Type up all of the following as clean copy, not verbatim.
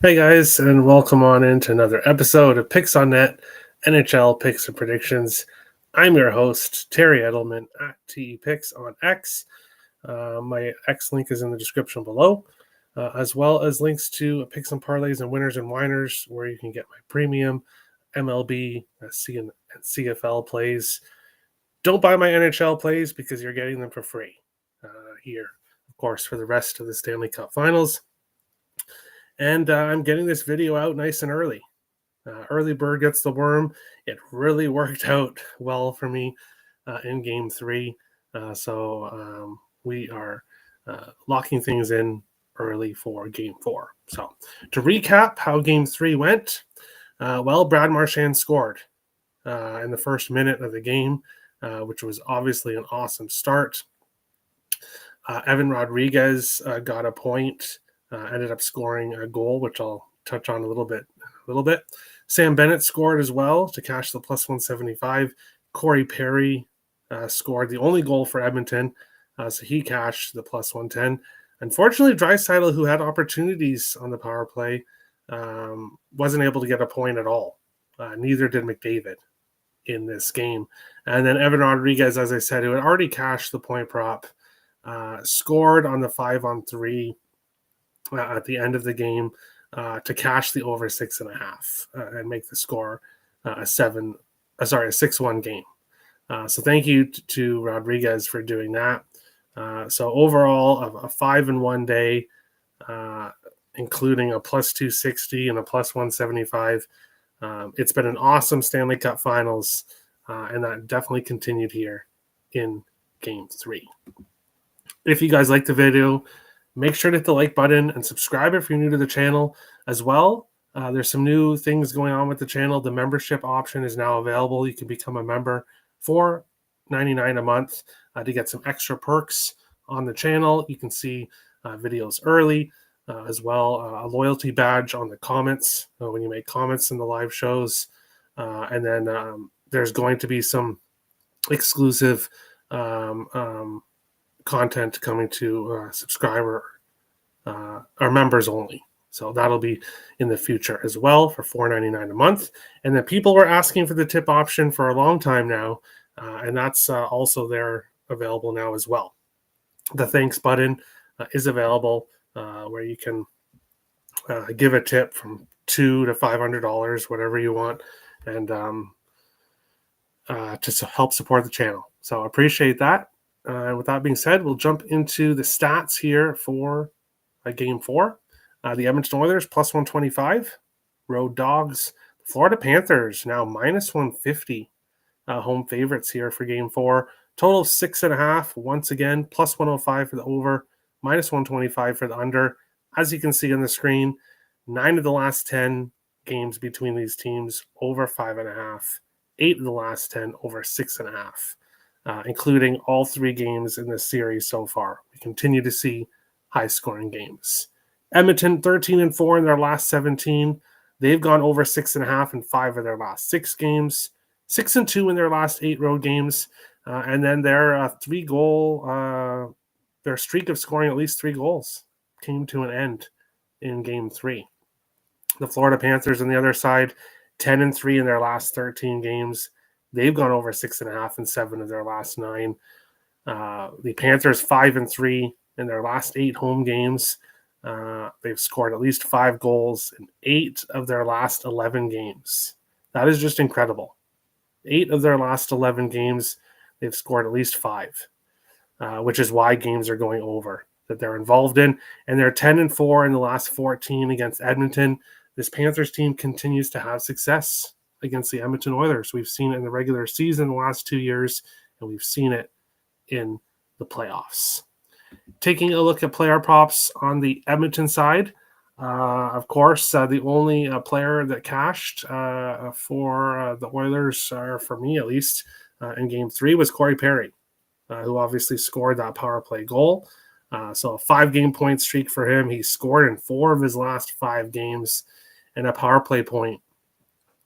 Hey guys, and welcome on into another episode of Picks on Net, NHL Picks and Predictions. I'm your host, Terry Edelman at TE Picks on X. My X link is in the description below, as well as links to Picks and Parlays and Winners and Winers, where you can get my premium MLB, and CFL plays. Don't buy my NHL plays because you're getting them for free here, of course, for the rest of the Stanley Cup Finals. And I'm getting this video out nice and early. Early bird gets the worm. It really worked out well for me in game three. So we are locking things in early for game four. So to recap how game three went, Brad Marchand scored in the first minute of the game, which was obviously an awesome start. Evan Rodriguez got a point. Ended up scoring a goal, which I'll touch on a little bit. Sam Bennett scored as well to cash the plus 175. Corey Perry scored the only goal for Edmonton, so he cashed the plus 110. Unfortunately, Draisaitl, who had opportunities on the power play, wasn't able to get a point at all. Neither did McDavid in this game. And then Evan Rodriguez, as I said, who had already cashed the point prop, scored on the 5-on-3 at the end of the game to cash the over 6.5 and make the score a 6-1 game. So thank you to Rodriguez for doing that. So overall, a 5-1 day, including a plus 260 and a plus 175. It's been an awesome Stanley Cup Finals, and that definitely continued here in Game 3. If you guys like the video, make sure to hit the like button and subscribe if you're new to the channel as well. There's some new things going on with the channel. The membership option is now available. You can become a member for $99 a month to get some extra perks on the channel. You can see videos early, as well a loyalty badge on the comments when you make comments in the live shows. And then there's going to be some exclusive content coming to subscriber or members only. So that'll be in the future as well for $4.99 a month. And then people were asking for the tip option for a long time now, and that's also there available now as well. The thanks button is available where you can give a tip from $200 to $500, whatever you want, and to help support the channel. So appreciate that. With that being said, we'll jump into the stats here for Game 4. The Edmonton Oilers plus 125. Road Dogs. Florida Panthers now minus 150. Home favorites here for Game 4. Total of 6.5. Once again, plus 105 for the over, minus 125 for the under. As you can see on the screen, 9 of the last 10 games between these teams over 5.5. 8 of the last 10 over 6.5. Including all 3 games in this series so far. We continue to see high-scoring games. Edmonton, 13-4 in their last 17. They've gone over 6.5 in 5 of their last 6 games. 6-2 in their last 8 road games. And then their their streak of scoring at least 3 goals came to an end in Game 3. The Florida Panthers on the other side, 10-3 in their last 13 games. They've gone over 6.5 in 7 of their last 9. The Panthers 5-3 in their last 8 home games. They've scored at least 5 goals in 8 of their last 11 games. That is just incredible. 8 of their last 11 games, they've scored at least 5, which is why games are going over that they're involved in. And they're 10-4 in the last 14 against Edmonton. This Panthers team continues to have success against the Edmonton Oilers. We've seen it in the regular season the last 2 years, and we've seen it in the playoffs. Taking a look at player props on the Edmonton side, of course, the only player that cashed for the Oilers, for me at least, in Game 3 was Corey Perry, who obviously scored that power play goal. So a 5-game point streak for him. He scored in 4 of his last 5 games and a power play point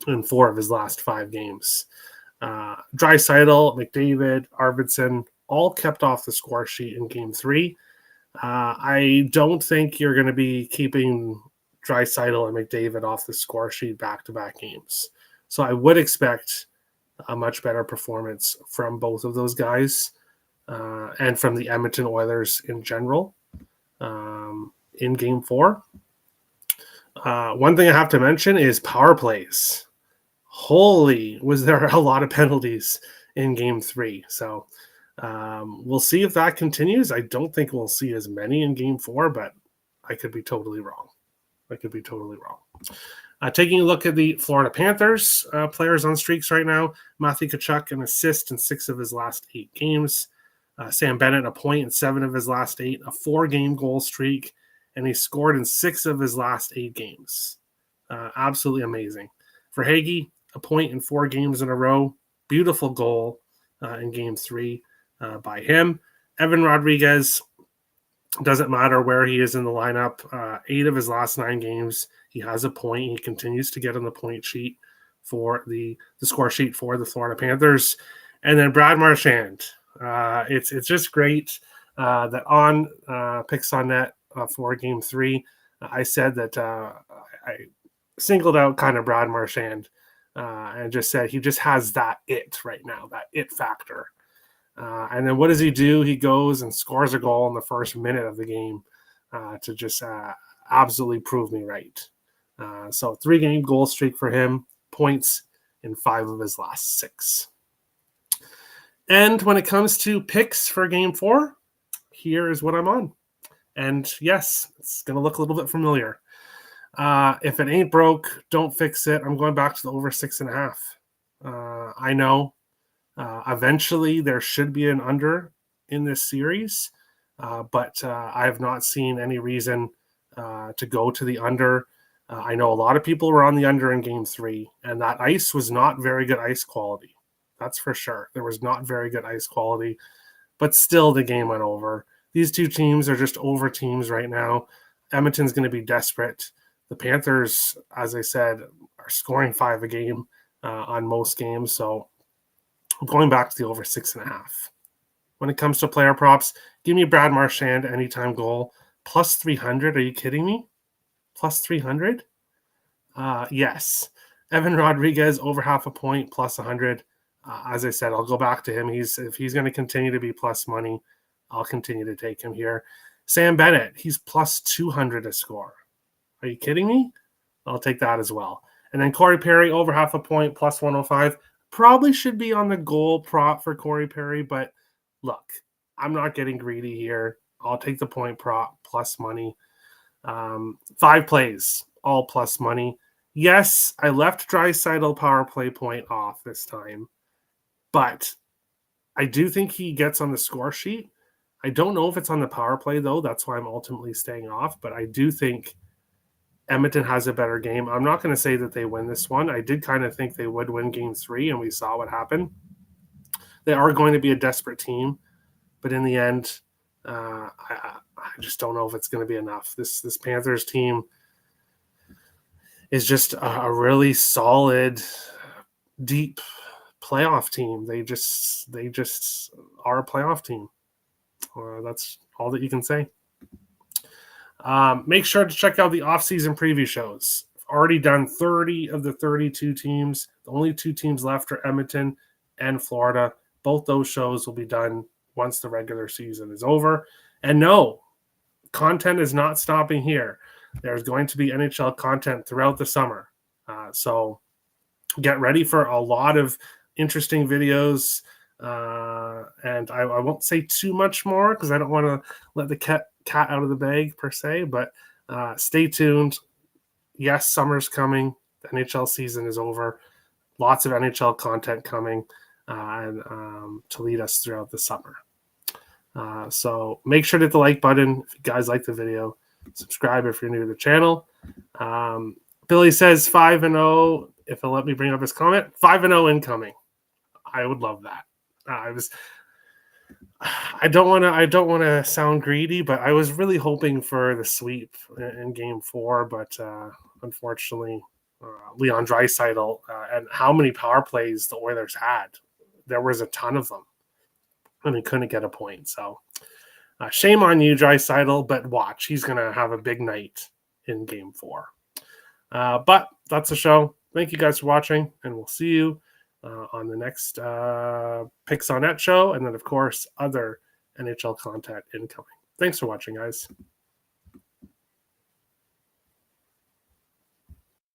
in 4 of his last 5 games. Draisaitl, McDavid, Arvidsson all kept off the score sheet in Game 3. I don't think you're going to be keeping Draisaitl and McDavid off the score sheet back-to-back games. So I would expect a much better performance from both of those guys and from the Edmonton Oilers in general in Game 4. One thing I have to mention is power plays. Holy, was there a lot of penalties in Game 3. So we'll see if that continues. I don't think we'll see as many in Game 4, but I could be totally wrong. Taking a look at the Florida Panthers players on streaks right now, Matthew Tkachuk an assist in 6 of his last 8 games. Sam Bennett a point in 7 of his last 8, a 4-game goal streak, and he scored in 6 of his last 8 games. Absolutely amazing. For Hagee, a point in 4 games in a row. Beautiful goal in Game 3 by him. Evan Rodriguez, doesn't matter where he is in the lineup. 8 of his last 9 games, he has a point. He continues to get on the point sheet for the score sheet for the Florida Panthers. And then Brad Marchand. It's just great that on Picks on Net for Game 3, I said that I singled out kind of Brad Marchand and just said he just has that it right now, that it factor. And then what does he do? He goes and scores a goal in the first minute of the game to just absolutely prove me right. So 3-game goal streak for him, points in 5 of his last 6. And when it comes to picks for Game 4, here is what I'm on. And yes, it's going to look a little bit familiar. If it ain't broke, don't fix it. I'm going back to the over 6.5. I know eventually there should be an under in this series, but I have not seen any reason to go to the under. I know a lot of people were on the under in Game 3, and that ice was not very good ice quality. That's for sure. There was not very good ice quality, but still the game went over. These two teams are just over teams right now. Edmonton's going to be desperate. The Panthers, as I said, are scoring 5 a game on most games, so I'm going back to the over 6.5. When it comes to player props, give me Brad Marchand anytime goal. Plus 300. Are you kidding me? Plus 300? Yes. Evan Rodriguez, over half a point, plus 100. As I said, I'll go back to him. If he's going to continue to be plus money, I'll continue to take him here. Sam Bennett, he's plus 200 to score. Are you kidding me? I'll take that as well. And then Corey Perry, over half a point, plus 105. Probably should be on the goal prop for Corey Perry, but look, I'm not getting greedy here. I'll take the point prop, plus money. 5 plays, all plus money. Yes, I left Draisaitl power play point off this time, but I do think he gets on the score sheet. I don't know if it's on the power play, though. That's why I'm ultimately staying off, but I do think Edmonton has a better game. I'm not going to say that they win this one. I did kind of think they would win Game 3, and we saw what happened. They are going to be a desperate team, but in the end, I just don't know if it's going to be enough. This Panthers team is just a really solid, deep playoff team. They just are a playoff team. That's all that you can say. Make sure to check out the off-season preview shows. I've already done 30 of the 32 teams. The only 2 teams left are Edmonton and Florida. Both those shows will be done once the regular season is over. And no, content is not stopping here. There's going to be NHL content throughout the summer. So get ready for a lot of interesting videos. And I won't say too much more because I don't want to let the cat out of the bag per se, but stay tuned. Yes, summer's coming. The NHL season is over. Lots of NHL content coming and to lead us throughout the summer. So make sure to hit the like button if you guys like the video. Subscribe if you're new to the channel. Billy says 5-0. If he'll let me bring up his comment, 5-0 incoming. I would love that. I don't want to sound greedy, but I was really hoping for the sweep in Game 4, but unfortunately, Leon Draisaitl and how many power plays the Oilers had. There was a ton of them, and he couldn't get a point. So shame on you, Draisaitl, but watch. He's going to have a big night in Game 4. But that's the show. Thank you guys for watching, and we'll see you on the next Picks on Net show, and then, of course, other NHL content incoming. Thanks for watching, guys.